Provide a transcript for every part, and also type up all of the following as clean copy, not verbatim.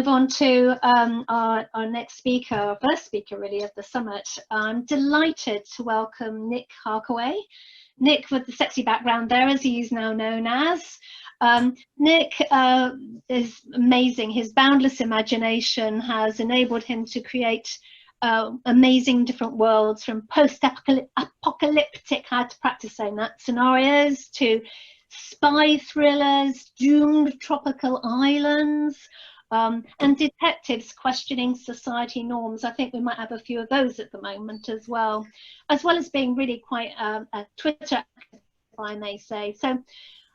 move on to our next speaker, our first speaker really of the summit, I'm delighted to welcome Nick Harkaway. Nick with the sexy background there, as he is now known as. Nick is amazing. His boundless imagination has enabled him to create amazing different worlds, from post-apocalyptic, I had to practice saying that, scenarios, to spy thrillers, doomed tropical islands, and detectives questioning society norms. I think we might have a few of those at the moment as well as being really quite a Twitter, if I may say. So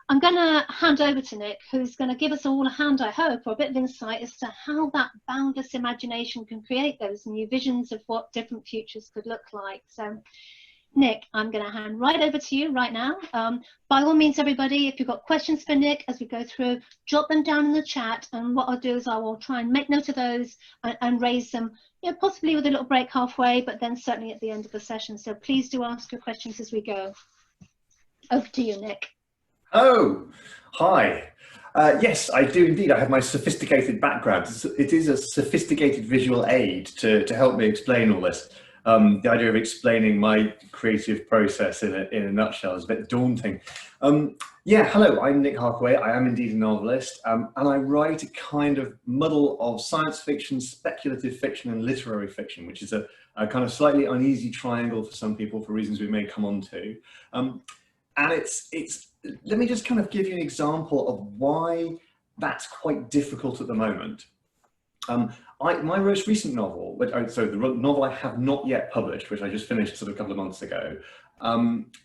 I'm going to hand over to Nick, who's going to give us all a hand, I hope, or a bit of insight as to how that boundless imagination can create those new visions of what different futures could look like. So Nick, I'm going to hand right over to you right now. By all means, everybody, if you've got questions for Nick as we go through, jot them down in the chat. And what I'll do is I will try and make note of those and raise them, you know, possibly with a little break halfway, but then certainly at the end of the session. So please do ask your questions as we go. Over to you, Nick. Oh, hi. Yes, I do indeed. I have my sophisticated background. It is a sophisticated visual aid to help me explain all this. The idea of explaining my creative process in a nutshell is a bit daunting. Yeah, hello, I'm Nick Harkaway. I am indeed a novelist, and I write a kind of muddle of science fiction, speculative fiction, and literary fiction, which is a kind of slightly uneasy triangle for some people for reasons we may come on to. And let me just kind of give you an example of why that's quite difficult at the moment. My most recent novel, so the novel I have not yet published, which I just finished sort of a couple of months ago,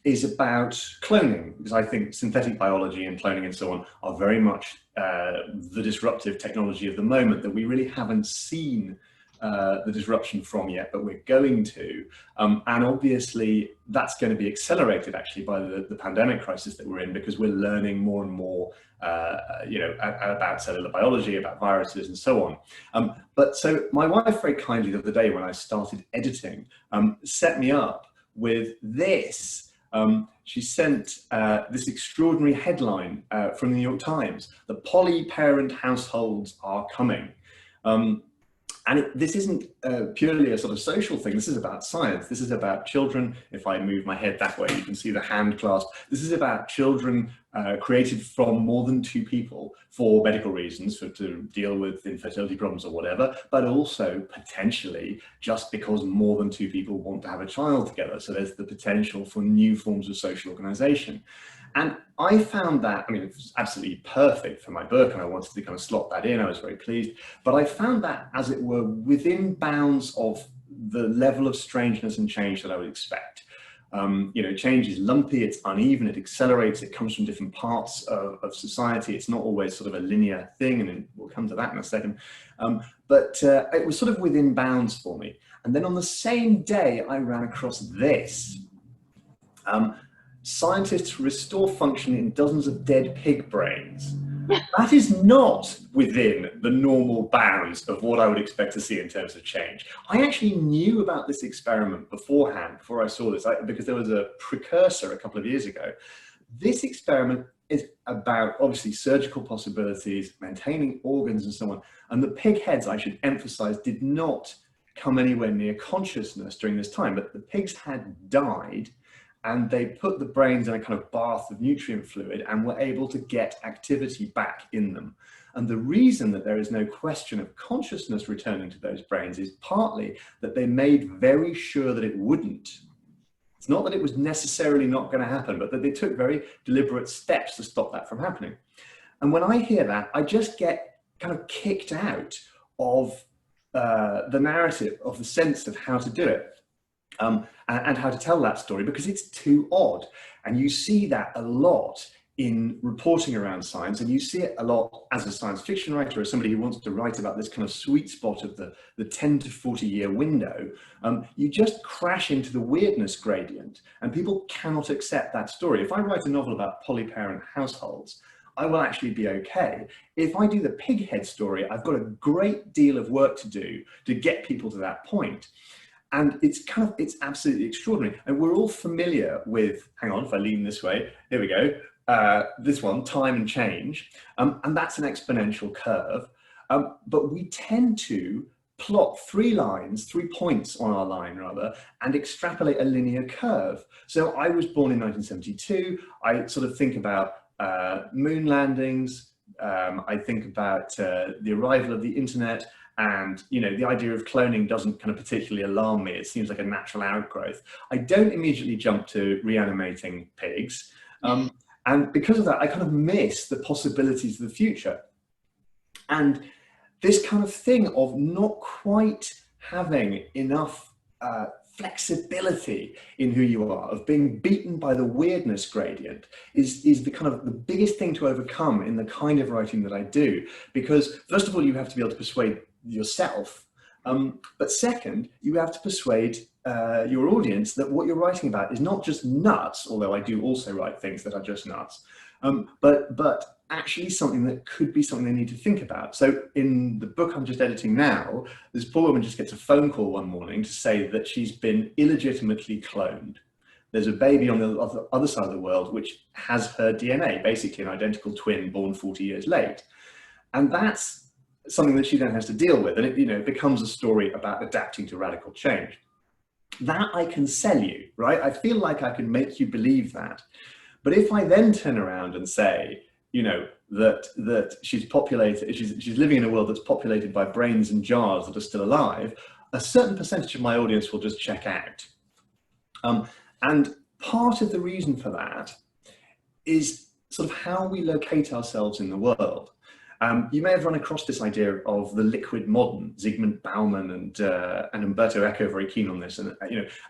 is about cloning, because I think synthetic biology and cloning and so on are very much the disruptive technology of the moment that we really haven't seen the disruption from yet, but we're going to. And obviously that's going to be accelerated actually by the pandemic crisis that we're in, because we're learning more and more you know, about cellular biology, about viruses and so on. But so my wife very kindly the other day when I started editing set me up with this. She sent this extraordinary headline from the New York Times: "The poly-parent households are coming." And this isn't purely a sort of social thing. This is about science. This is about children. If I move my head that way, you can see the hand clasp. This is about children created from more than two people for medical reasons, to deal with infertility problems or whatever, but also potentially just because more than two people want to have a child together. So there's the potential for new forms of social organization. And I found that, I mean, it was absolutely perfect for my book, and I wanted to kind of slot that in. I was very pleased. But I found that, as it were, within bounds of the level of strangeness and change that I would expect. You know, change is lumpy, it's uneven, it accelerates, it comes from different parts of society. It's not always sort of a linear thing, and we'll come to that in a second. But it was sort of within bounds for me. And then on the same day, I ran across this. Scientists restore function in dozens of dead pig brains. That is not within the normal bounds of what I would expect to see in terms of change. I actually knew about this experiment beforehand, before I saw this, because there was a precursor a couple of years ago. This experiment is about, obviously, surgical possibilities, maintaining organs and so on. And the pig heads, I should emphasize, did not come anywhere near consciousness during this time, but the pigs had died, and they put the brains in a kind of bath of nutrient fluid and were able to get activity back in them. And the reason that there is no question of consciousness returning to those brains is partly that they made very sure that it wouldn't. It's not that it was necessarily not going to happen, but that they took very deliberate steps to stop that from happening. And when I hear that, I just get kind of kicked out of the narrative, of the sense of how to do it. And how to tell that story, because it's too odd. And you see that a lot in reporting around science, and you see it a lot as a science fiction writer, or somebody who wants to write about this kind of sweet spot of the 10 to 40 year window. You just crash into the weirdness gradient, and people cannot accept that story. If I write a novel about polyparent households, I will actually be okay. If I do the pig head story, I've got a great deal of work to do to get people to that point. And it's absolutely extraordinary. And we're all familiar with, hang on, if I lean this way, here we go, this one, time and change. And that's an exponential curve. But we tend to plot 3 points on our line rather, and extrapolate a linear curve. So I was born in 1972. I sort of think about moon landings. I think about the arrival of the internet, and the idea of cloning doesn't kind of particularly alarm me. It seems like a natural outgrowth. I don't immediately jump to reanimating pigs, and because of that, I kind of miss the possibilities of the future. And this kind of thing of not quite having enough flexibility in who you are, of being beaten by the weirdness gradient, is the kind of the biggest thing to overcome in the kind of writing that I do. Because first of all, you have to be able to persuade yourself, but second, you have to persuade your audience that what you're writing about is not just nuts, although I do also write things that are just nuts, but actually something that could be something they need to think about. So in the book I'm just editing now, this poor woman just gets a phone call one morning to say that she's been illegitimately cloned. There's a baby on the other side of the world which has her DNA, basically an identical twin born 40 years late. And that's something that she then has to deal with. And it becomes a story about adapting to radical change. That I can sell you, right? I feel like I can make you believe that. But if I then turn around and say, that she's living in a world that's populated by brains and jars that are still alive, a certain percentage of my audience will just check out. And part of the reason for that is sort of how we locate ourselves in the world. You may have run across this idea of the liquid modern. Zygmunt Bauman and Umberto Eco are very keen on this, and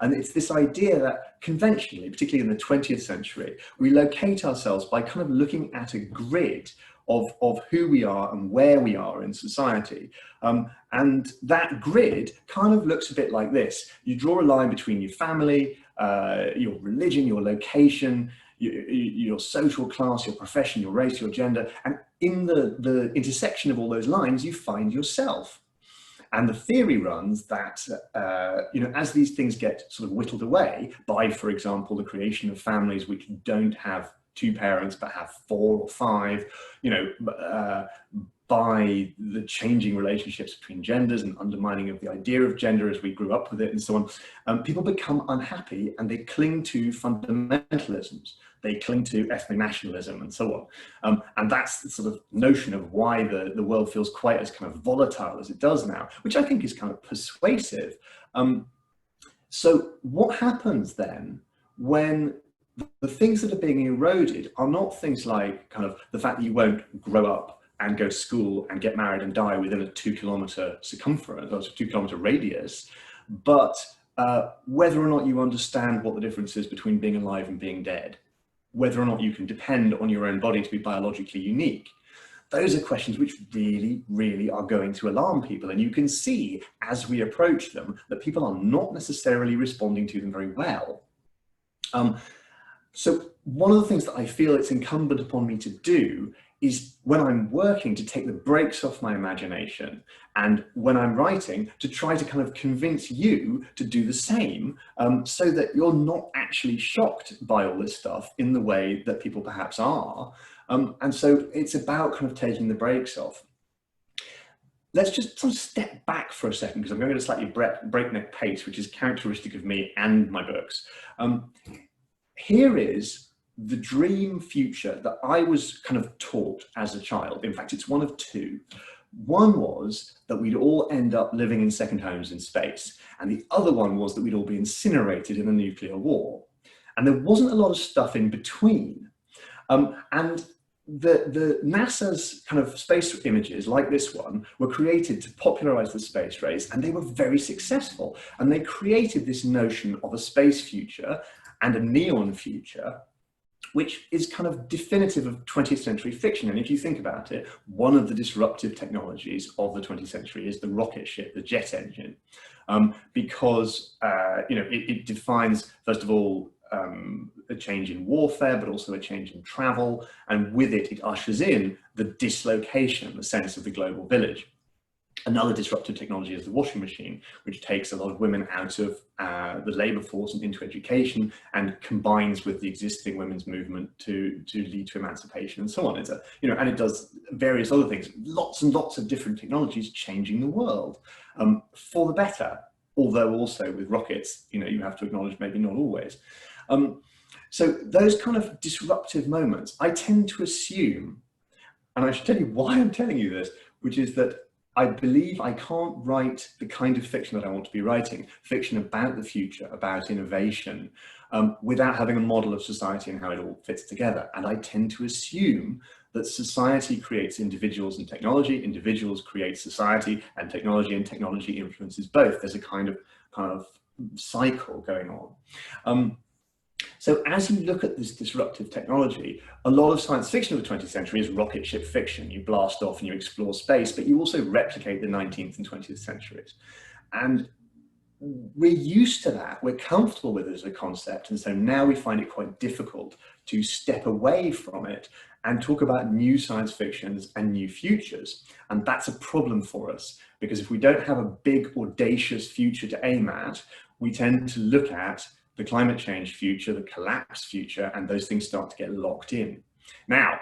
it's this idea that conventionally, particularly in the 20th century, we locate ourselves by kind of looking at a grid of who we are and where we are in society. And that grid kind of looks a bit like this. You draw a line between your family, your religion, your location, your social class, your profession, your race, your gender, and in the intersection of all those lines, you find yourself. And the theory runs that, as these things get sort of whittled away by, for example, the creation of families which don't have 2 parents but have 4 or 5, by the changing relationships between genders and undermining of the idea of gender as we grew up with it and so on, people become unhappy and they cling to fundamentalisms. They cling to ethnic nationalism and so on. And that's the sort of notion of why the world feels quite as kind of volatile as it does now, which I think is kind of persuasive. So what happens then when the things that are being eroded are not things like kind of the fact that you won't grow up and go to school and get married and die within a 2-kilometer circumference, or 2-kilometer radius, but whether or not you understand what the difference is between being alive and being dead, whether or not you can depend on your own body to be biologically unique. Those are questions which really, really are going to alarm people. And you can see as we approach them that people are not necessarily responding to them very well. So one of the things that I feel it's incumbent upon me to do is, when I'm working, to take the brakes off my imagination, and when I'm writing, to try to kind of convince you to do the same, so that you're not actually shocked by all this stuff in the way that people perhaps are. And so it's about kind of taking the brakes off. Let's just sort of step back for a second, because I'm going at a slightly breakneck pace, which is characteristic of me and my books. Here is the dream future that I was kind of taught as a child. In fact, it's one of 2. One was that we'd all end up living in second homes in space. And the other one was that we'd all be incinerated in a nuclear war. And there wasn't a lot of stuff in between. And the NASA's kind of space images, like this one, were created to popularize the space race, and they were very successful. And they created this notion of a space future and a neon future, which is kind of definitive of 20th century fiction. And if you think about it, one of the disruptive technologies of the 20th century is the rocket ship, the jet engine, because it defines, first of all, a change in warfare, but also a change in travel, and with it, it ushers in the dislocation, the sense of the global village. Another disruptive technology is the washing machine, which takes a lot of women out of the labour force and into education, and combines with the existing women's movement to lead to emancipation and so on. It's a, and it does various other things. Lots and lots of different technologies changing the world for the better. Although also with rockets, you have to acknowledge maybe not always. So those kind of disruptive moments, I tend to assume, and I should tell you why I'm telling you this, which is that I believe I can't write the kind of fiction that I want to be writing, fiction about the future, about innovation, without having a model of society and how it all fits together. And I tend to assume that society creates individuals and technology, individuals create society, and technology influences both. There's a kind of cycle going on. So as you look at this disruptive technology, a lot of science fiction of the 20th century is rocket ship fiction. You blast off and you explore space, but you also replicate the 19th and 20th centuries. And we're used to that, we're comfortable with it as a concept, and so now we find it quite difficult to step away from it and talk about new science fictions and new futures. And that's a problem for us, because if we don't have a big, audacious future to aim at, we tend to look at the climate change future, the collapse future, and those things start to get locked in. Now,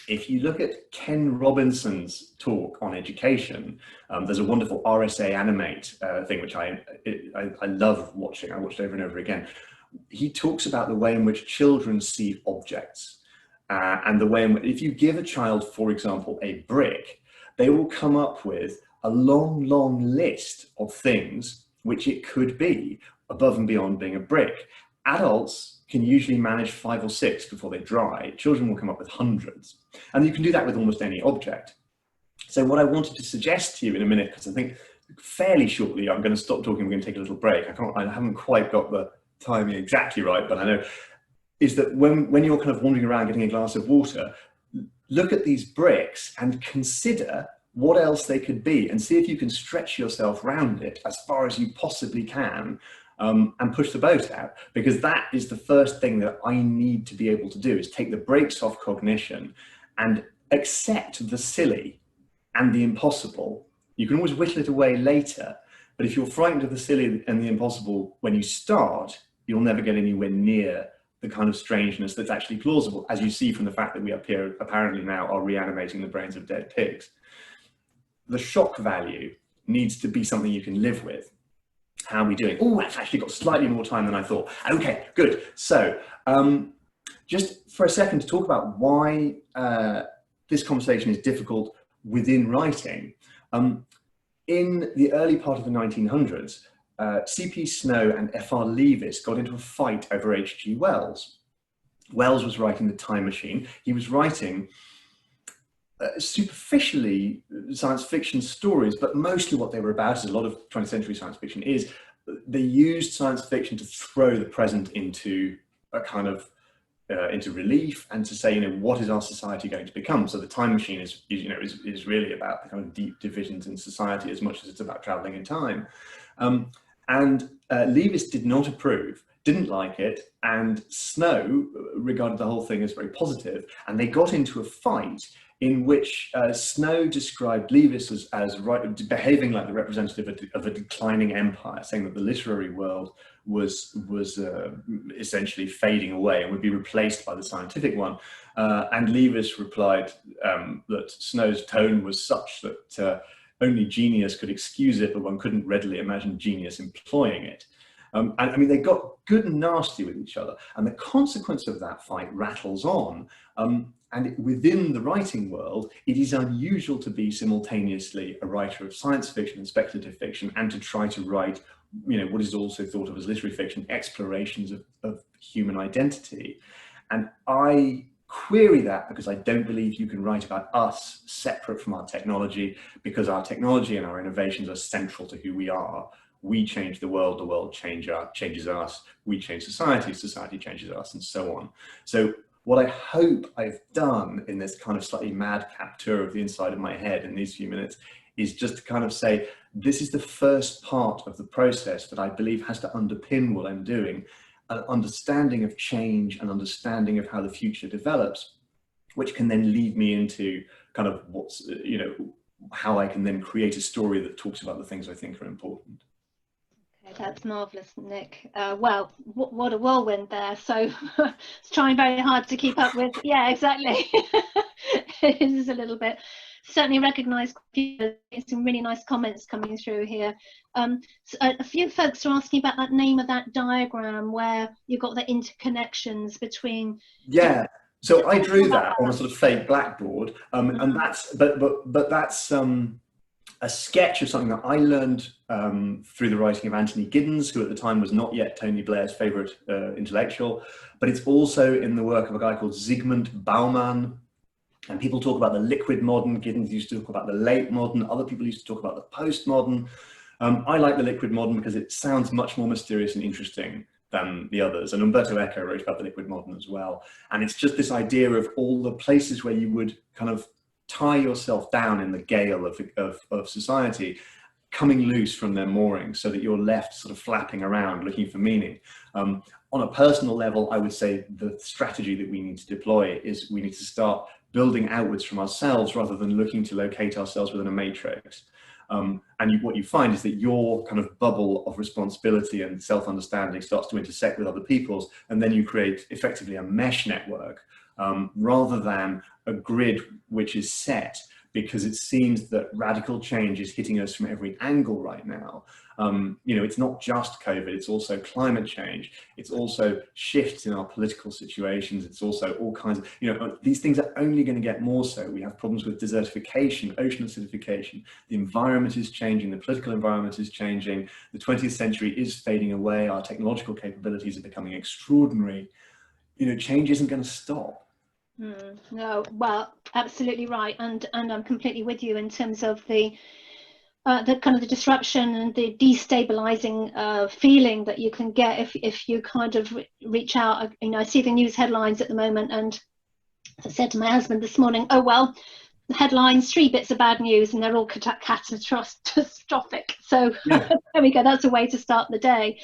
if you look at Ken Robinson's talk on education, there's a wonderful RSA Animate thing, which I love watching. I watched over and over again. He talks about the way in which children see objects, and the way in which, if you give a child, for example, a brick, they will come up with a long, long list of things which it could be, above and beyond being a brick. Adults can usually manage 5 or 6 before they dry. Children will come up with hundreds. And you can do that with almost any object. So what I wanted to suggest to you in a minute, because I think fairly shortly I'm going to stop talking, we're going to take a little break. I haven't quite got the timing exactly right, but I know, is that when you're kind of wandering around getting a glass of water, look at these bricks and consider what else they could be, and see if you can stretch yourself around it as far as you possibly can, and push the boat out, because that is the first thing that I need to be able to do, is take the brakes off cognition and accept the silly and the impossible. You can always whittle it away later, but if you're frightened of the silly and the impossible when you start, you'll never get anywhere near the kind of strangeness that's actually plausible, as you see from the fact that we up here apparently now are reanimating the brains of dead pigs. The shock value needs to be something you can live with. How are we doing? Oh, I've actually got slightly more time than I thought. Okay, good. So just for a second to talk about why this conversation is difficult within writing. In the early part of the 1900s, C.P. Snow and F.R. Leavis got into a fight over H.G. Wells. Wells was writing The Time Machine. He was writing superficially science fiction stories, but mostly what they were about, as a lot of 20th century science fiction is, they used science fiction to throw the present into a kind of into relief, and to say, what is our society going to become? So The Time Machine is really about the kind of deep divisions in society as much as it's about traveling in time. And Leavis did not approve, didn't like it, and Snow regarded the whole thing as very positive, and they got into a fight in which Snow described Leavis as behaving like the representative of a declining empire, saying that the literary world was essentially fading away and would be replaced by the scientific one. And Leavis replied that Snow's tone was such that only genius could excuse it, but one couldn't readily imagine genius employing it. And I mean, they got good and nasty with each other, and the consequence of that fight rattles on. And within the writing world, it is unusual to be simultaneously a writer of science fiction and speculative fiction, and to try to write, what is also thought of as literary fiction, explorations of human identity. And I query that, because I don't believe you can write about us separate from our technology, because our technology and our innovations are central to who we are. We change the world changes us. We change society, society changes us, and so on. So what I hope I've done in this kind of slightly madcap tour of the inside of my head in these few minutes is just to kind of say, this is the first part of the process that I believe has to underpin what I'm doing, an understanding of change, an understanding of how the future develops, which can then lead me into kind of how I can then create a story that talks about the things I think are important. Okay, that's marvelous, Nick. Well, what a whirlwind there. So it's trying very hard to keep up with. Yeah, exactly. It is a little bit. Certainly recognise some really nice comments coming through here. So a few folks are asking about that name of that diagram where you've got the interconnections between. Yeah. So I drew that on a sort of fake blackboard, and that's but that's a sketch of something that I learned through the writing of Anthony Giddens, who at the time was not yet Tony Blair's favourite intellectual, but it's also in the work of a guy called Zygmunt Bauman. And people talk about the liquid modern. Giddens used to talk about the late modern. Other people used to talk about the postmodern. I like the liquid modern because it sounds much more mysterious and interesting than the others. And Umberto Eco wrote about the liquid modern as well. And it's just this idea of all the places where you would kind of tie yourself down in the gale of society, coming loose from their moorings so that you're left sort of flapping around looking for meaning. On a personal level, I would say the strategy that we need to deploy is we need to start building outwards from ourselves rather than looking to locate ourselves within a matrix. What you find is that your kind of bubble of responsibility and self-understanding starts to intersect with other people's, and then you create effectively a mesh network rather than a grid which is set, because it seems that radical change is hitting us from every angle right now. You know, it's not just COVID, it's also climate change. It's also shifts in our political situations. It's also all kinds of, you know, these things are only going to get more so. We have problems with desertification, ocean acidification. The environment is changing, the political environment is changing. The 20th century is fading away. Our technological capabilities are becoming extraordinary. You know, change isn't going to stop. No, well, absolutely right, and I'm completely with you in terms of the kind of the disruption and the destabilizing feeling that you can get if you kind of reach out. You know, I see the news headlines at the moment, and I said to my husband this morning, oh well, the headlines, 3 bits of bad news, and they're all catastrophic. So yeah. There we go. That's a way to start the day.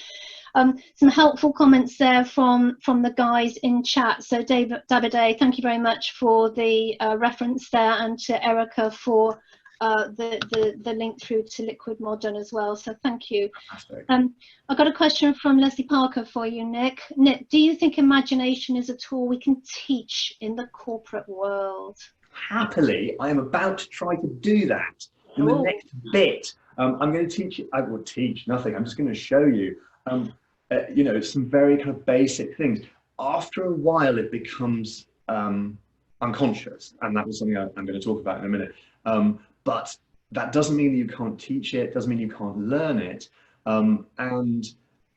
Some helpful comments there from the guys in chat. So Davide, thank you very much for the reference there, and to Erica for the link through to Liquid Modern as well. So thank you. I've got a question from Leslie Parker for you, Nick. Nick, do you think imagination is a tool we can teach in the corporate world? Happily, I am about to try to do that in the next bit. I'm going to teach you. I will teach nothing. I'm just going to show you. You know, some very kind of basic things. After a while, it becomes unconscious, and that was something I'm going to talk about in a minute. But that doesn't mean that you can't teach it. Doesn't mean you can't learn it. I'm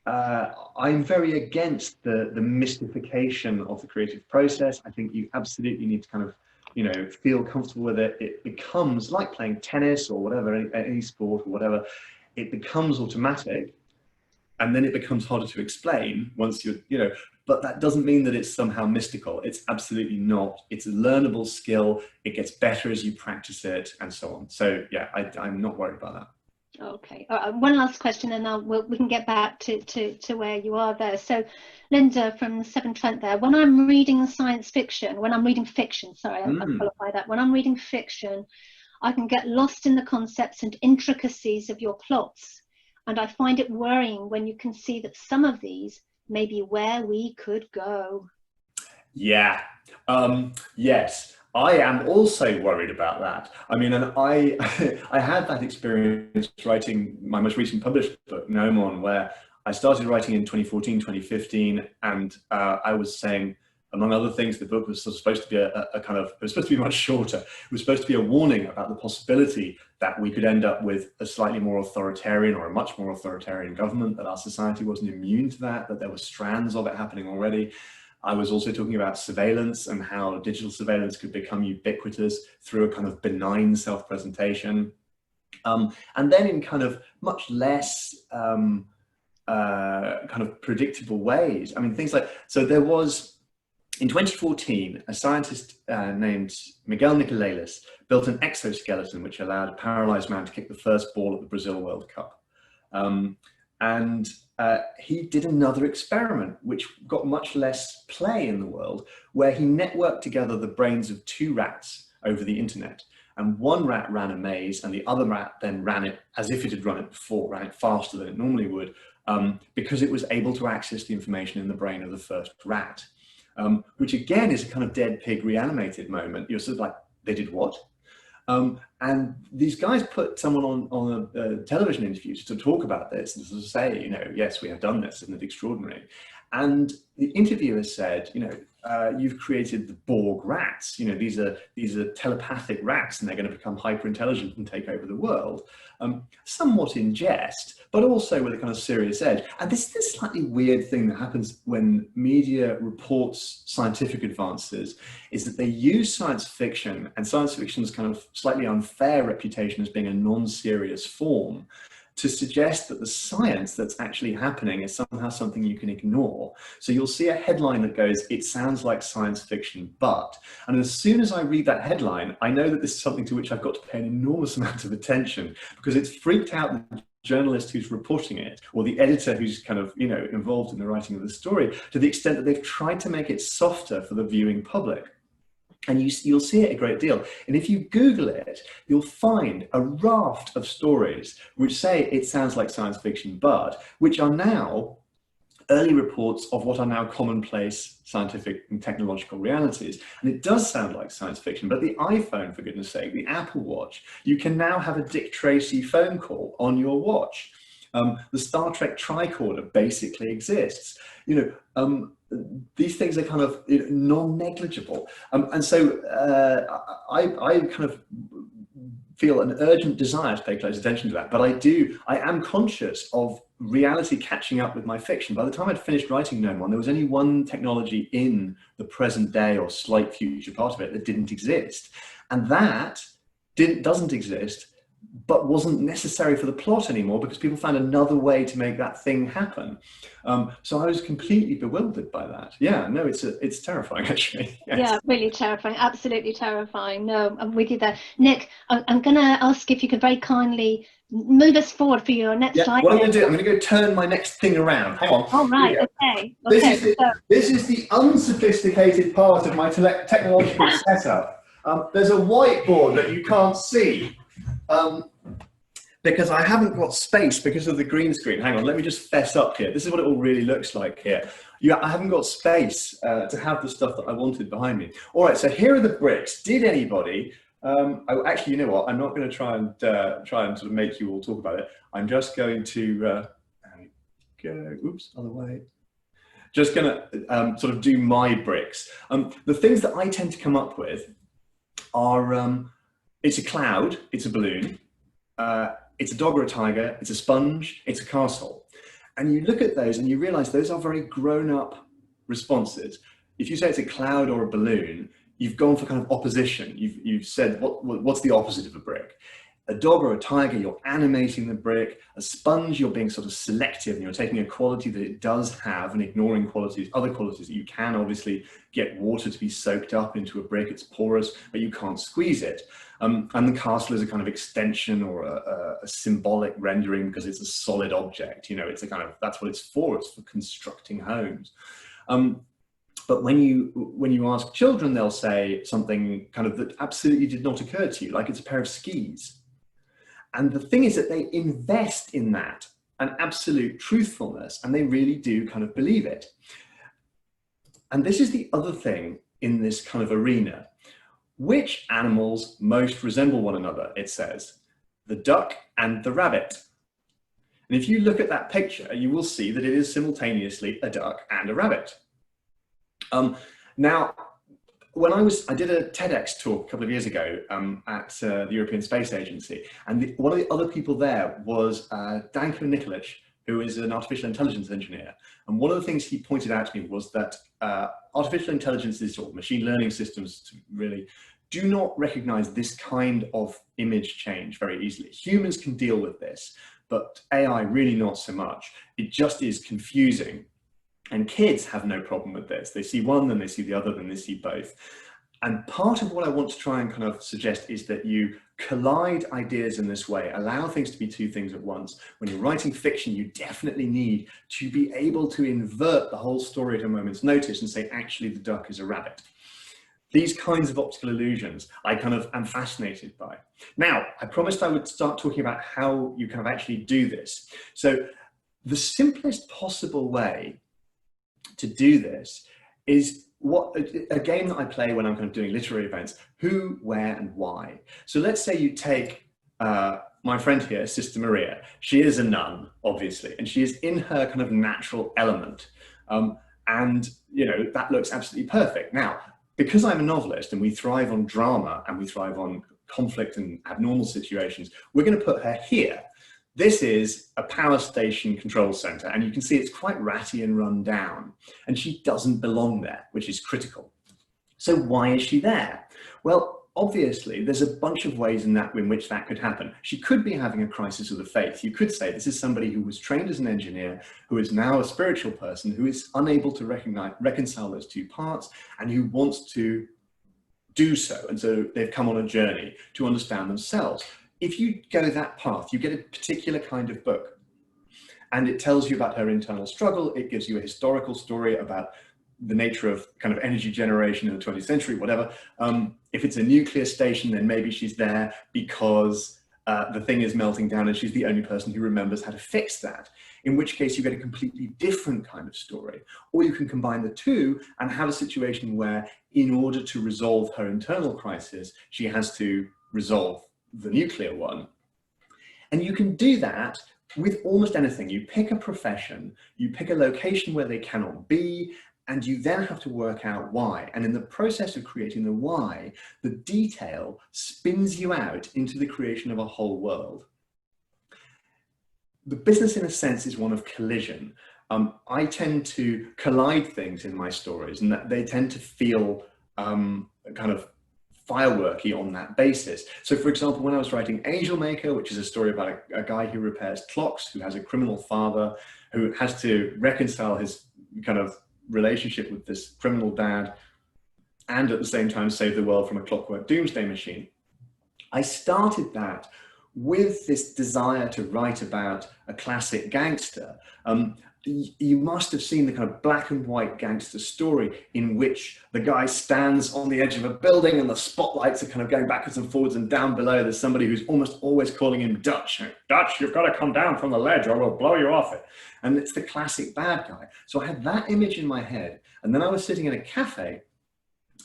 very against the mystification of the creative process. I think you absolutely need to kind of, you know, feel comfortable with it. It becomes like playing tennis or whatever, any sport or whatever. It becomes automatic. And then it becomes harder to explain once you're, you know, but that doesn't mean that it's somehow mystical. It's absolutely not. It's a learnable skill. It gets better as you practice it, and so on. So yeah, I'm not worried about that. Okay. One last question, and we can get back to where you are there. So Linda from Severn Trent there, when I'm reading science fiction, when I'm reading fiction, sorry, I'll qualify that. When I'm reading fiction, I can get lost in the concepts and intricacies of your plots. And I find it worrying when you can see that some of these may be where we could go. Yeah, yes, I am also worried about that. I mean, and I had that experience writing my most recent published book, Gnomon, where I started writing in 2014, 2015, and I was saying, among other things, the book was supposed to be it was supposed to be much shorter. It was supposed to be a warning about the possibility that we could end up with a slightly more authoritarian or a much more authoritarian government, that our society wasn't immune to that there were strands of it happening already. I was also talking about surveillance and how digital surveillance could become ubiquitous through a kind of benign self-presentation. And then in kind of much less kind of predictable ways. I mean, things like, so there was, in 2014, a scientist named Miguel Nicolelis built an exoskeleton which allowed a paralyzed man to kick the first ball at the Brazil World Cup. He did another experiment which got much less play in the world, where he networked together the brains of 2 rats over the internet. and one rat ran a maze and the other rat then ran it as if it had run it before, ran it faster than it normally would, because it was able to access the information in the brain of the first rat, which again is a kind of dead pig reanimated moment. You're sort of like, they did what? And these guys put someone on a television interview to talk about this and to say, you know, yes, we have done this, isn't it extraordinary? And the interviewer said, you know, you've created the Borg rats. You know, these are telepathic rats, and they're going to become hyper intelligent and take over the world. Somewhat in jest, but also with a kind of serious edge. And this is this slightly weird thing that happens when media reports scientific advances, is that they use science fiction and science fiction's kind of slightly unfair reputation as being a non-serious form to suggest that the science that's actually happening is somehow something you can ignore. So you'll see a headline that goes, it sounds like science fiction, but, and as soon as I read that headline, I know that this is something to which I've got to pay an enormous amount of attention, because it's freaked out the journalist who's reporting it, or the editor who's kind of, you know, involved in the writing of the story, to the extent that they've tried to make it softer for the viewing public. And you'll see it a great deal. And if you Google it, you'll find a raft of stories which say it sounds like science fiction, but which are now early reports of what are now commonplace scientific and technological realities. And it does sound like science fiction, but the iPhone, for goodness sake, the Apple Watch, you can now have a Dick Tracy phone call on your watch. The Star Trek tricorder basically exists. You know, these things are kind of, you know, non-negligible. And so I kind of feel an urgent desire to pay close attention to that. But I am conscious of reality catching up with my fiction. By the time I'd finished writing Gnome One, there was only one technology in the present day or slight future part of it that didn't exist. And that doesn't exist, but wasn't necessary for the plot anymore, because people found another way to make that thing happen. So I was completely bewildered by that. Yeah, no, it's terrifying, actually. Yes. Yeah, really terrifying, absolutely terrifying. No, I'm with you there. Nick, I'm going to ask if you could very kindly move us forward for your next slide. What I'm going to do, I'm going to go turn my next thing around. Hang on. Oh, right, okay. This is the unsophisticated part of my technological setup. There's a whiteboard that you can't see. Because I haven't got space because of the green screen. Hang on, let me just fess up here. This is what it all really looks like here. I haven't got space to have the stuff that I wanted behind me. All right, so here are the bricks. Did anybody, oh, actually, you know what? I'm not going to try and sort of make you all talk about it. I'm just going to go, oops, other way. Just going to sort of do my bricks. The things that I tend to come up with are, it's a cloud, it's a balloon, it's a dog or a tiger, it's a sponge, it's a castle. And you look at those and you realize those are very grown-up responses. If you say it's a cloud or a balloon, you've gone for kind of opposition. You've said, what's the opposite of a brick? A dog or a tiger, you're animating the brick. A sponge, you're being sort of selective and you're taking a quality that it does have and ignoring other qualities that you can obviously get water to be soaked up into a brick. It's porous, but you can't squeeze it. And the castle is a kind of extension or a symbolic rendering because it's a solid object. You know, it's a kind of, that's what it's for constructing homes. But when you ask children, they'll say something kind of that absolutely did not occur to you, like it's a pair of skis. And the thing is that they invest in that, an absolute truthfulness, and they really do kind of believe it. And this is the other thing in this kind of arena. Which animals most resemble one another, it says? The duck and the rabbit. And if you look at that picture, you will see that it is simultaneously a duck and a rabbit. Now, when I did a TEDx talk a couple of years ago at the European Space Agency, and one of the other people there was Danko Nikolic, who is an artificial intelligence engineer. And one of the things he pointed out to me was that artificial intelligences or machine learning systems really do not recognize this kind of image change very easily. Humans can deal with this, but AI really not so much. It just is confusing. And kids have no problem with this. They see one, then they see the other, then they see both. And part of what I want to try and kind of suggest is that you collide ideas in this way, allow things to be two things at once. When you're writing fiction, you definitely need to be able to invert the whole story at a moment's notice and say, actually, the duck is a rabbit. These kinds of optical illusions I kind of am fascinated by. Now, I promised I would start talking about how you kind of actually do this. So the simplest possible way to do this is a game that I play when I'm kind of doing literary events: who, where, and why. So let's say you take my friend here, Sister Maria. She is a nun, obviously, and she is in her kind of natural element. And, you know, that looks absolutely perfect. Now, because I'm a novelist and we thrive on drama and we thrive on conflict and abnormal situations, we're going to put her here. This is a power station control center, and you can see it's quite ratty and run down, and she doesn't belong there, which is critical. So why is she there? Well, obviously, there's a bunch of ways in which that could happen. She could be having a crisis of the faith. You could say this is somebody who was trained as an engineer, who is now a spiritual person, who is unable to reconcile those two parts, and who wants to do so. And so they've come on a journey to understand themselves. If you go that path, you get a particular kind of book, and it tells you about her internal struggle. It gives you a historical story about the nature of kind of energy generation in the 20th century, whatever. If it's a nuclear station, then maybe she's there because the thing is melting down and she's the only person who remembers how to fix that, in which case you get a completely different kind of story. Or you can combine the two and have a situation where, in order to resolve her internal crisis, she has to resolve the nuclear one. And you can do that with almost anything. You pick a profession, you pick a location where they cannot be, and you then have to work out why. And in the process of creating the why, the detail spins you out into the creation of a whole world. The business, in a sense, is one of collision. I tend to collide things in my stories, and that they tend to feel kind of fireworky on that basis. So, for example, when I was writing Angel Maker, which is a story about a guy who repairs clocks, who has a criminal father, who has to reconcile his kind of relationship with this criminal dad, and at the same time save the world from a clockwork doomsday machine, I started that with this desire to write about a classic gangster. You must have seen the kind of black and white gangster story in which the guy stands on the edge of a building and the spotlights are kind of going backwards and forwards, and down below there's somebody who's almost always calling him Dutch. Dutch, you've got to come down from the ledge or we'll blow you off it. And it's the classic bad guy. So I had that image in my head, and then I was sitting in a cafe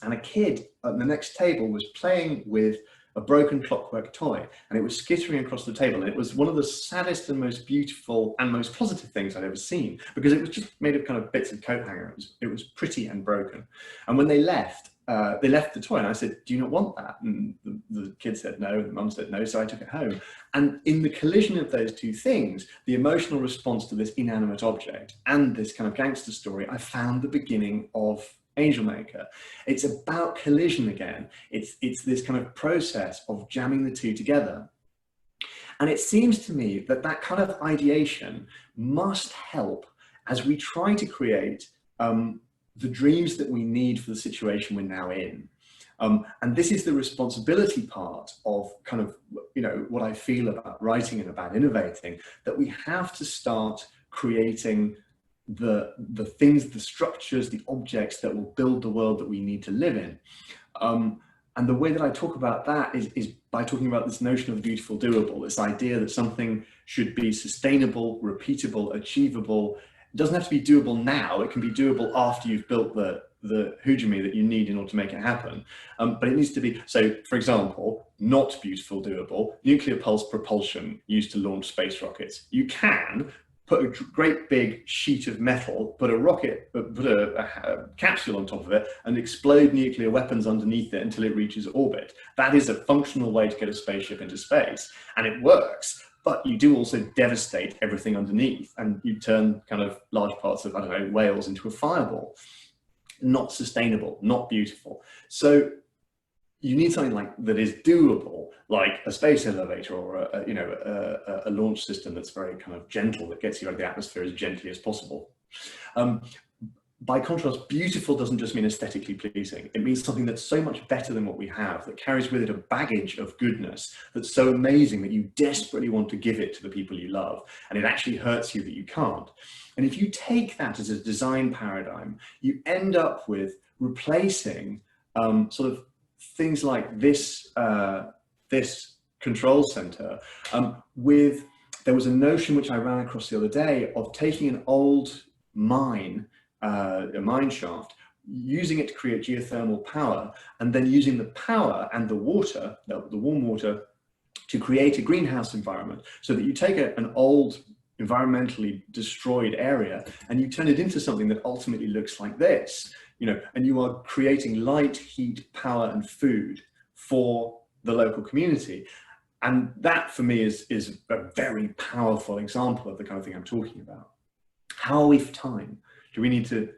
and a kid at the next table was playing with a broken clockwork toy, and it was skittering across the table, and it was one of the saddest and most beautiful and most positive things I'd ever seen, because it was just made of kind of bits of coat hanger. It was pretty and broken. And when they left the toy, and I said, "Do you not want that?" And the kid said no, and the mum said no, so I took it home. And in the collision of those two things, the emotional response to this inanimate object and this kind of gangster story, I found the beginning of Angel Maker. It's about collision again. It's this kind of process of jamming the two together. And it seems to me that that kind of ideation must help as we try to create the dreams that we need for the situation we're now in. And this is the responsibility part of kind of, you know, what I feel about writing and about innovating, that we have to start creating the things, the structures, the objects that will build the world that we need to live in. And the way that I talk about that is by talking about this notion of beautiful doable, this idea that something should be sustainable, repeatable, achievable. It doesn't have to be doable now, it can be doable after you've built the hegemony that you need in order to make it happen. But it needs to be, so for example, not beautiful doable, nuclear pulse propulsion used to launch space rockets. You can put a great big sheet of metal, put a capsule on top of it, and explode nuclear weapons underneath it until it reaches orbit. That is a functional way to get a spaceship into space, and it works. But you do also devastate everything underneath, and you turn kind of large parts of, I don't know, Wales into a fireball. Not sustainable, not beautiful. So you need something like that is doable, like a space elevator or a launch system that's very kind of gentle, that gets you out of the atmosphere as gently as possible. By contrast, beautiful doesn't just mean aesthetically pleasing. It means something that's so much better than what we have, that carries with it a baggage of goodness that's so amazing that you desperately want to give it to the people you love, and it actually hurts you that you can't. And if you take that as a design paradigm, you end up with replacing sort of things like this, this control center, there was a notion which I ran across the other day of taking an old mine, a mine shaft, using it to create geothermal power, and then using the power and the water, the warm water, to create a greenhouse environment, so that you take an old environmentally destroyed area and you turn it into something that ultimately looks like this, and you are creating light, heat, power, and food for the local community. And that for me is a very powerful example of the kind of thing I'm talking about. How are we for time? Do we need to?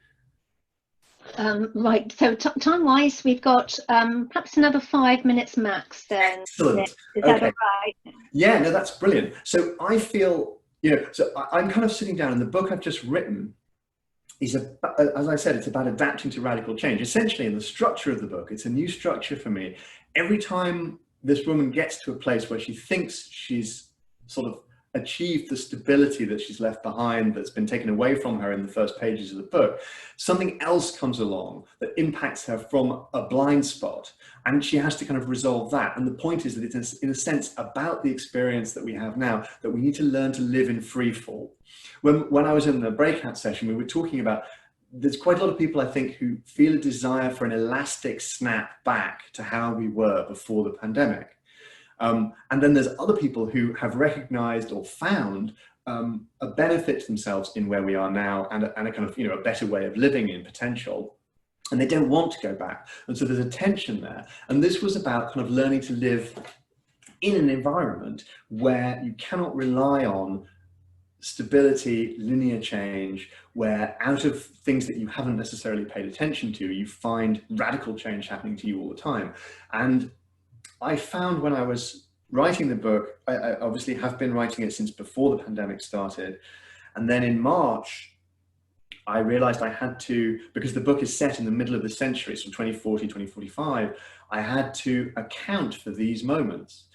Right, so time-wise, we've got perhaps another 5 minutes max then. Excellent. Is that all right? Yeah, no, that's brilliant. So I feel, I'm kind of sitting down, and the book I've just written is, as I said, it's about adapting to radical change. Essentially, in the structure of the book, it's a new structure for me. Every time this woman gets to a place where she thinks she's sort of achieved the stability that she's left behind, that's been taken away from her in the first pages of the book, something else comes along that impacts her from a blind spot, and she has to kind of resolve that. And the point is that it's in a sense about the experience that we have now, that we need to learn to live in free fall. When I was in the breakout session, we were talking about, there's quite a lot of people, I think, who feel a desire for an elastic snap back to how we were before the pandemic. And then there's other people who have recognized or found a benefit to themselves in where we are now, and a kind of, a better way of living in potential, and they don't want to go back. And so there's a tension there. And this was about kind of learning to live in an environment where you cannot rely on stability, linear change, where out of things that you haven't necessarily paid attention to, you find radical change happening to you all the time. And I found when I was writing the book, I obviously have been writing it since before the pandemic started. And then in March, I realized I had to, because the book is set in the middle of the century, so 2040, 2045, I had to account for these moments.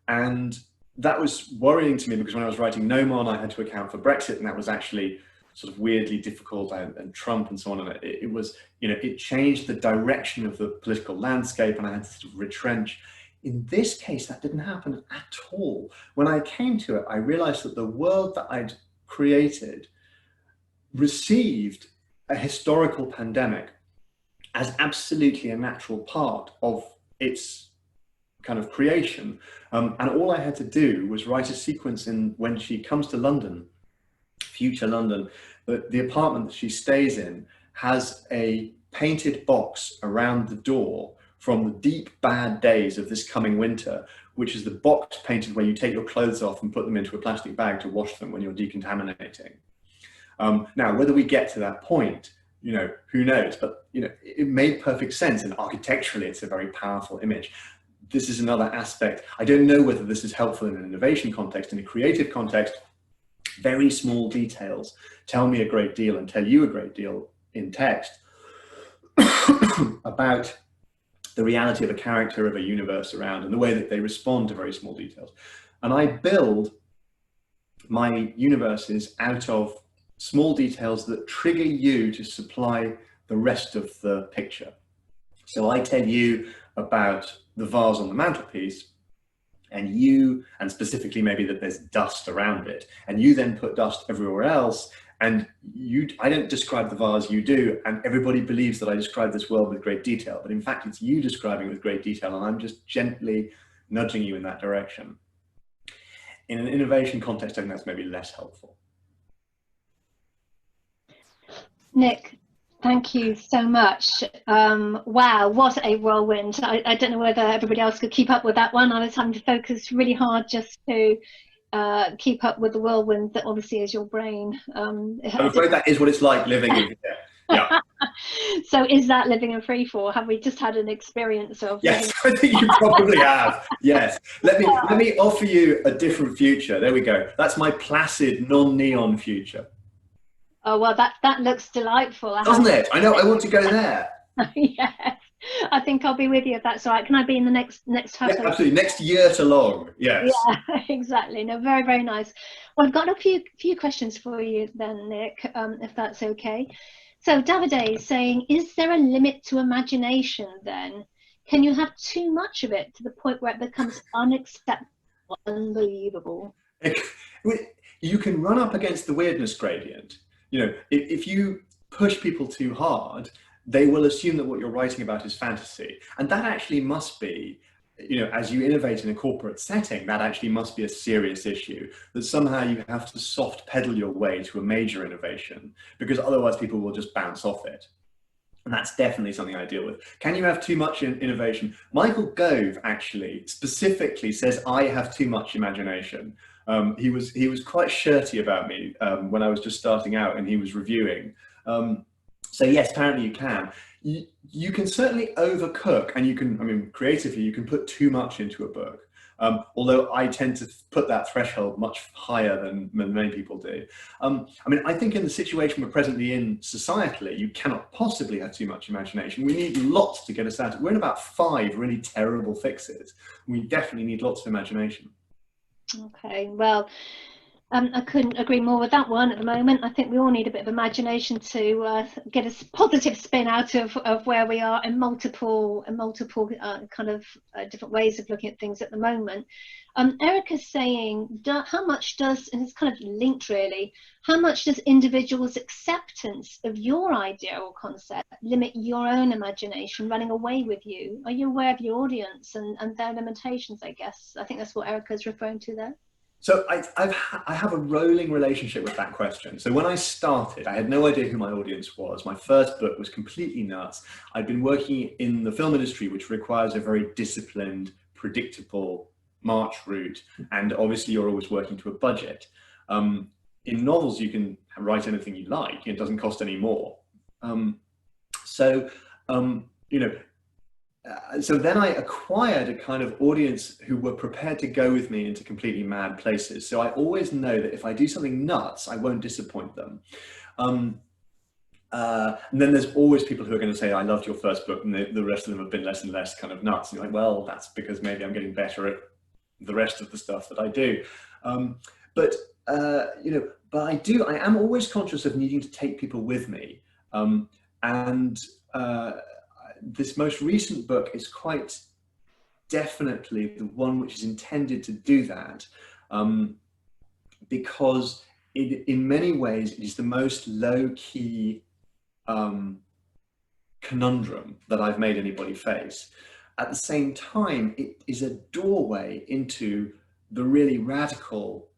And that was worrying to me, because when I was writing Nomon, I had to account for Brexit, and that was actually sort of weirdly difficult, and Trump and so on. And it was, it changed the direction of the political landscape, and I had to sort of retrench. In this case, that didn't happen at all. When I came to it, I realized that the world that I'd created received a historical pandemic as absolutely a natural part of its kind of creation. And all I had to do was write a sequence in when she comes to London, future London, the apartment that she stays in has a painted box around the door from the deep bad days of this coming winter, which is the box painted where you take your clothes off and put them into a plastic bag to wash them when you're decontaminating. Now, whether we get to that point, who knows, but it made perfect sense, and architecturally it's a very powerful image. This is another aspect. I don't know whether this is helpful in an innovation context. In a creative context, very small details tell me a great deal and tell you a great deal in text about the reality of a character, of a universe around, and the way that they respond to very small details. And I build my universes out of small details that trigger you to supply the rest of the picture. So I tell you about the vase on the mantelpiece, and specifically maybe that there's dust around it, and you then put dust everywhere else, and I don't describe the vase, you do, and everybody believes that I describe this world with great detail, but in fact it's you describing it with great detail, and I'm just gently nudging you in that direction. In an innovation context, I think that's maybe less helpful. Nick, thank you so much. Wow, what a whirlwind. I don't know whether everybody else could keep up with that one. I was having to focus really hard just to keep up with the whirlwind that obviously is your brain. I'm afraid that is what it's like living in here. Yeah. So is that living in freefall? Have we just had an experience of? Yes, I think you probably have. Yes. Let me offer you a different future. There we go. That's my placid, non-neon future. Oh, well, that looks delightful. Doesn't it? I know, I want to go there. Yes, I think I'll be with you if that's all right. Can I be in the next house? Yeah, absolutely, next year to long, yes. Yeah, exactly. No, very, very nice. Well, I've got a few questions for you then, Nick, if that's okay. So Davide is saying, is there a limit to imagination then? Can you have too much of it to the point where it becomes unacceptable, unbelievable? You can run up against the weirdness gradient. You know, if you push people too hard, they will assume that what you're writing about is fantasy. And that actually must be, you know, as you innovate in a corporate setting, that actually must be a serious issue, that somehow you have to soft pedal your way to a major innovation, because otherwise people will just bounce off it. And that's definitely something I deal with. Can you have too much innovation? Michael Gove actually specifically says I have too much imagination. He was quite shirty about me when I was just starting out and he was reviewing. So yes, apparently you can. You can certainly overcook, and you can, I mean, creatively, you can put too much into a book. Although I tend to put that threshold much higher than many people do. I mean, I think in the situation we're presently in societally, you cannot possibly have too much imagination. We need lots to get us out. We're in about 5 really terrible fixes. We definitely need lots of imagination. Okay, well, I couldn't agree more with that one at the moment. I think we all need a bit of imagination to get a positive spin out of where we are in multiple kind of different ways of looking at things at the moment. Erica's saying, how much does, and it's kind of linked really, how much does individuals' acceptance of your idea or concept limit your own imagination running away with you? Are you aware of your audience and their limitations, I guess? I think that's what Erica's referring to there. So I have a rolling relationship with that question. So when I started, I had no idea who my audience was. My first book was completely nuts. I'd been working in the film industry, which requires a very disciplined, predictable march route. And obviously you're always working to a budget. In novels, you can write anything you like. It doesn't cost any more. You know, so then I acquired a kind of audience who were prepared to go with me into completely mad places. So I always know that if I do something nuts, I won't disappoint them. And then there's always people who are going to say, I loved your first book, and the rest of them have been less and less kind of nuts. And you're like, well, that's because maybe I'm getting better at the rest of the stuff that I do. You know, but I am always conscious of needing to take people with me. This most recent book is quite definitely the one which is intended to do that, because in many ways it is the most low-key conundrum that I've made anybody face. At the same time, it is a doorway into the really radical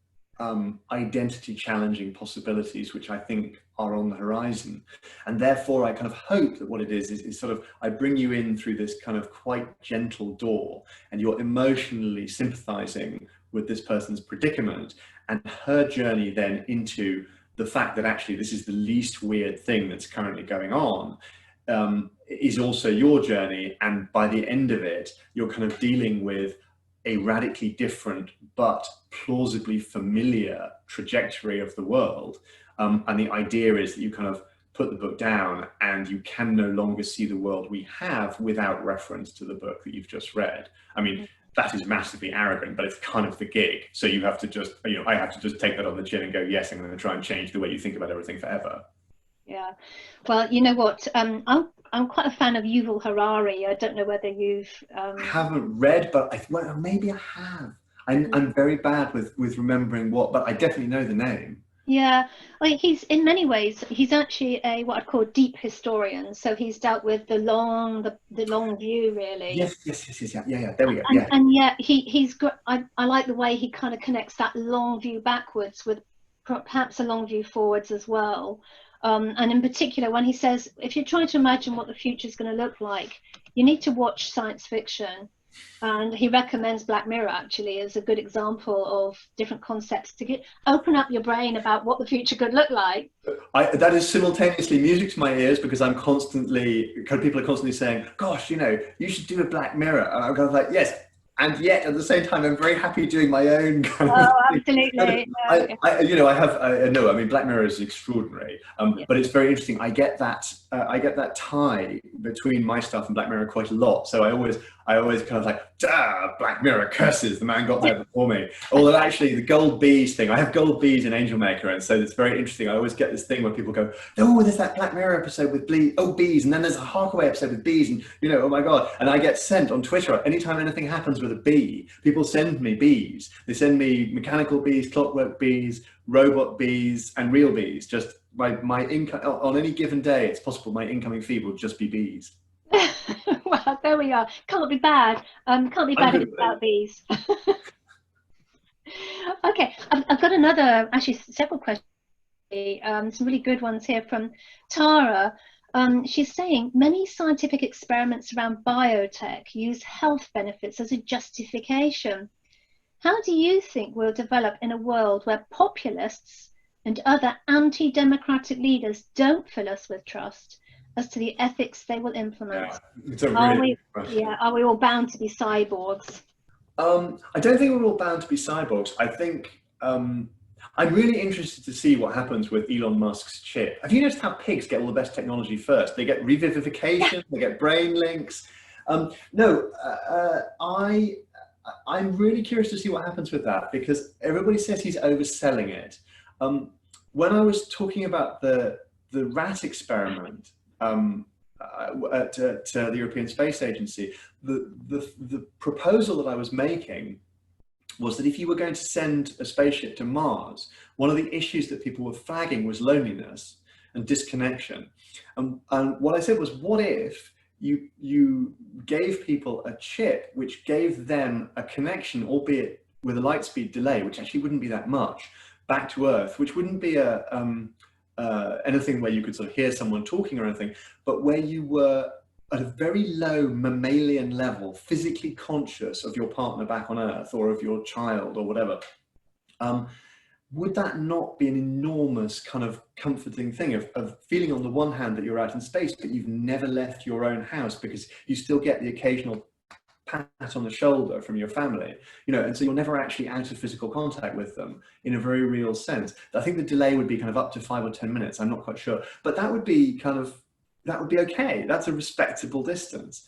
identity challenging possibilities which I think are on the horizon. And therefore I kind of hope that what it is sort of, I bring you in through this kind of quite gentle door, and you're emotionally sympathizing with this person's predicament and her journey then into the fact that actually this is the least weird thing that's currently going on, is also your journey. And by the end of it, you're kind of dealing with a radically different but plausibly familiar trajectory of the world. And the idea is that you kind of put the book down and you can no longer see the world we have without reference to the book that you've just read. I mean, that is massively arrogant, but it's kind of the gig. So you have to just, you know, I have to just take that on the chin and go, yes, I'm going to try and change the way you think about everything forever. Yeah. Well, you know what? I'm quite a fan of Yuval Harari. I don't know whether you've... I haven't read, but well, maybe I have. I'm very bad with remembering what, but I definitely know the name. Yeah, well, he's in many ways, he's actually a what I'd call deep historian. So he's dealt with the long view, really. Yes. Yeah. There we go. And yet he's got. I like the way he kind of connects that long view backwards with perhaps a long view forwards as well. And in particular, when he says, if you're trying to imagine what the future is going to look like, you need to watch science fiction. And he recommends Black Mirror actually as a good example of different concepts to open up your brain about what the future could look like. That is simultaneously music to my ears, because I'm constantly, people are constantly saying, gosh, you know, you should do a Black Mirror. And I'm kind of like, yes. And yet at the same time, I'm very happy doing my own kind of thing. Absolutely. I mean, Black Mirror is extraordinary, but it's very interesting. I get that I get that tie between my stuff and Black Mirror quite a lot. So I always kind of like, Black Mirror curses, the man got there before me. Although actually the gold bees thing, I have gold bees in Angel Maker, and so it's very interesting. I always get this thing where people go, oh, there's that Black Mirror episode with bees, and then there's a Harkaway episode with bees, and oh my God. And I get sent on Twitter, anytime anything happens with a bee, people send me bees. They send me mechanical bees, clockwork bees, robot bees, and real bees. Just my income on any given day, it's possible my incoming feed will just be bees. Well, there we are. Can't be bad. Can't be bad if it's about bees. Okay, I've got another, actually several questions, some really good ones here from Tara. She's saying many scientific experiments around biotech use health benefits as a justification. How do you think we'll develop in a world where populists and other anti-democratic leaders don't fill us with trust as to the ethics they will implement? Yeah, it's a really good question. Are we all bound to be cyborgs? I don't think we're all bound to be cyborgs. I think I'm really interested to see what happens with Elon Musk's chip. Have you noticed how pigs get all the best technology first? They get revivification, they get brain links. I'm really curious to see what happens with that, because everybody says he's overselling it. When I was talking about the rat experiment at the European Space Agency, the proposal that I was making was that if you were going to send a spaceship to Mars, one of the issues that people were flagging was loneliness and disconnection. And what I said was, what if you gave people a chip which gave them a connection, albeit with a light speed delay, which actually wouldn't be that much, back to Earth, which wouldn't be anything where you could sort of hear someone talking or anything, but where you were at a very low mammalian level, physically conscious of your partner back on Earth or of your child or whatever. Would that not be an enormous kind of comforting thing of feeling on the one hand that you're out in space, but you've never left your own house because you still get the occasional pat on the shoulder from your family, and so you're never actually out of physical contact with them in a very real sense. I think the delay would be kind of up to 5 or 10 minutes. I'm not quite sure, but that would be okay. That's a respectable distance.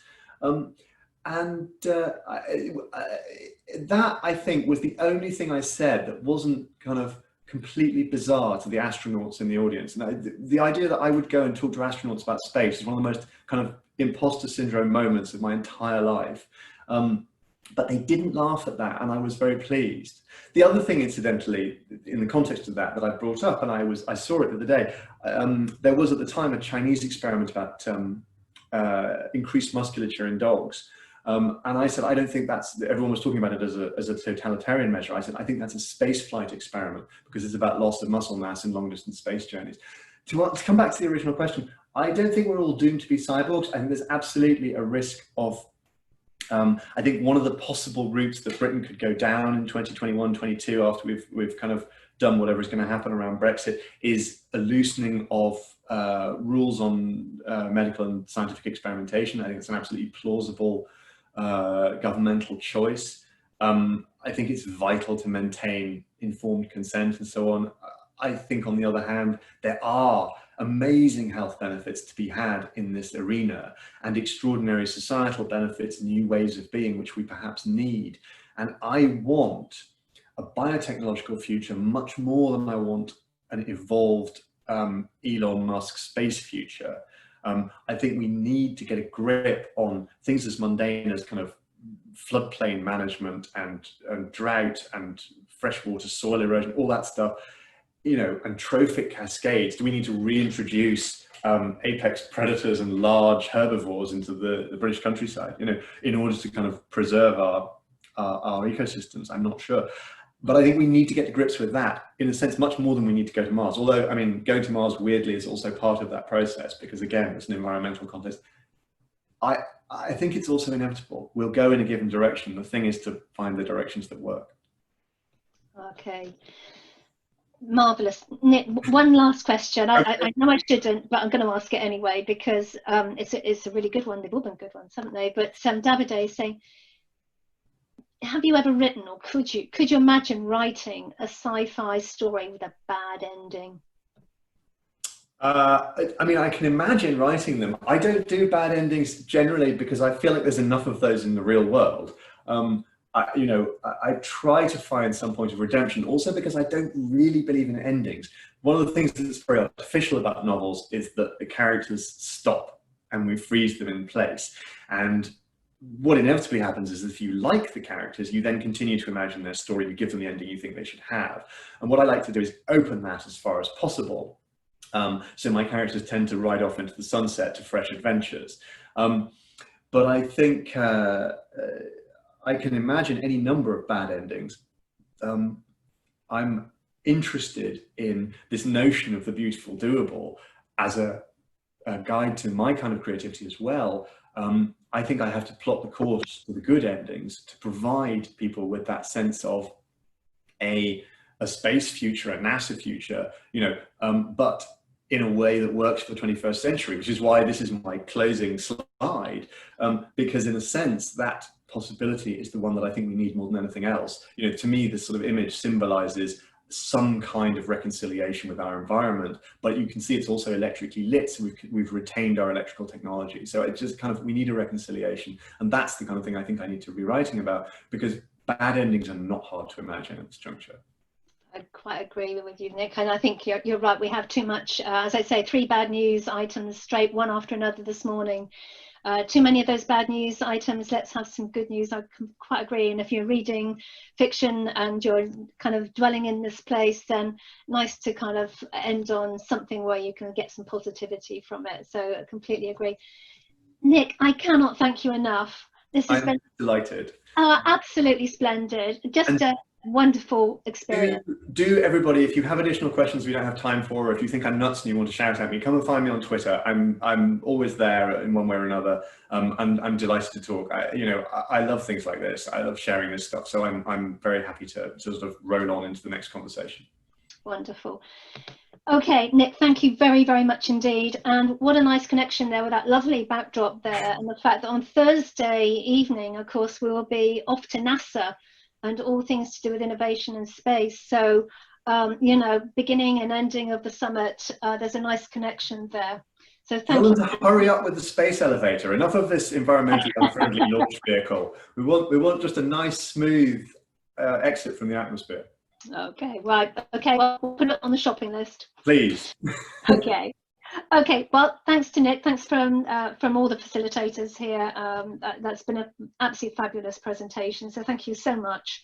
That, I think, was the only thing I said that wasn't kind of completely bizarre to the astronauts in the audience. And the idea that I would go and talk to astronauts about space is one of the most kind of imposter syndrome moments of my entire life. But they didn't laugh at that, and I was very pleased. The other thing, incidentally, in the context of that I brought up, and I saw it the other day, there was at the time a Chinese experiment about increased musculature in dogs. And I said, I don't think everyone was talking about it as a totalitarian measure. I said, I think that's a space flight experiment, because it's about loss of muscle mass in long distance space journeys. To come back to the original question, I don't think we're all doomed to be cyborgs. I think there's absolutely a risk of, I think one of the possible routes that Britain could go down in 2021, 22, after we've kind of done whatever is going to happen around Brexit, is a loosening of rules on medical and scientific experimentation. I think it's an absolutely plausible governmental choice. I think it's vital to maintain informed consent and so on. I think, on the other hand, there are amazing health benefits to be had in this arena, and extraordinary societal benefits, new ways of being, which we perhaps need. And I want a biotechnological future much more than I want an evolved Elon Musk space future. I think we need to get a grip on things as mundane as kind of floodplain management and drought and freshwater soil erosion, all that stuff, and trophic cascades. Do we need to reintroduce apex predators and large herbivores into the British countryside, in order to kind of preserve our ecosystems? I'm not sure. But I think we need to get to grips with that, in a sense, much more than we need to go to Mars. Although, I mean, going to Mars, weirdly, is also part of that process, because, again, it's an environmental context. I think it's also inevitable. We'll go in a given direction. The thing is to find the directions that work. Okay. Marvellous. Nick, one last question. Okay. I know I shouldn't, but I'm going to ask it anyway, because it's a really good one. They've all been good ones, haven't they? But Davide is saying, have you ever written, or could you imagine writing a sci-fi story with a bad ending? I mean, I can imagine writing them. I don't do bad endings generally because I feel like there's enough of those in the real world. I try to find some point of redemption also because I don't really believe in endings. One of the things that's very artificial about novels is that the characters stop and we freeze them in place. And what inevitably happens is if you like the characters, you then continue to imagine their story, you give them the ending you think they should have. And what I like to do is open that as far as possible. So my characters tend to ride off into the sunset to fresh adventures. But I think I can imagine any number of bad endings. I'm interested in this notion of the beautiful doable as a guide to my kind of creativity as well. I think I have to plot the course for the good endings to provide people with that sense of a space future, a NASA future, but in a way that works for the 21st century, which is why this is my closing slide, because in a sense, that possibility is the one that I think we need more than anything else. To me, this sort of image symbolizes some kind of reconciliation with our environment, but you can see it's also electrically lit, so we've retained our electrical technology. So it's just we need a reconciliation, and that's the kind of thing I think I need to be writing about, because bad endings are not hard to imagine at this juncture. I quite agree with you, Nick, and I think you're right. We have too much, as I say, 3 bad news items straight, one after another this morning. Too many of those bad news items. Let's have some good news. I quite agree. And if you're reading fiction and you're kind of dwelling in this place, then nice to kind of end on something where you can get some positivity from it. So I completely agree. Nick, I cannot thank you enough. This has been delighted. Absolutely splendid. Just a wonderful experience. Do everybody, if you have additional questions we don't have time for, or if you think I'm nuts and you want to shout at me, come and find me on Twitter. I'm always there in one way or another. I'm delighted to talk. I love things like this. I love sharing this stuff. So I'm very happy to sort of roll on into the next conversation. Wonderful. Okay, Nick, thank you very, very much indeed. And what a nice connection there with that lovely backdrop there, and the fact that on Thursday evening, of course, we will be off to NASA and all things to do with innovation and space. So, beginning and ending of the summit, there's a nice connection there. So thank you. Tell them to hurry up with the space elevator. Enough of this environmentally unfriendly launch vehicle. We want just a nice, smooth exit from the atmosphere. Okay, right. Okay, well, we'll put it on the shopping list. Please. Okay. Okay, well, thanks to Nick. Thanks from all the facilitators here. That's been an absolutely fabulous presentation. So thank you so much.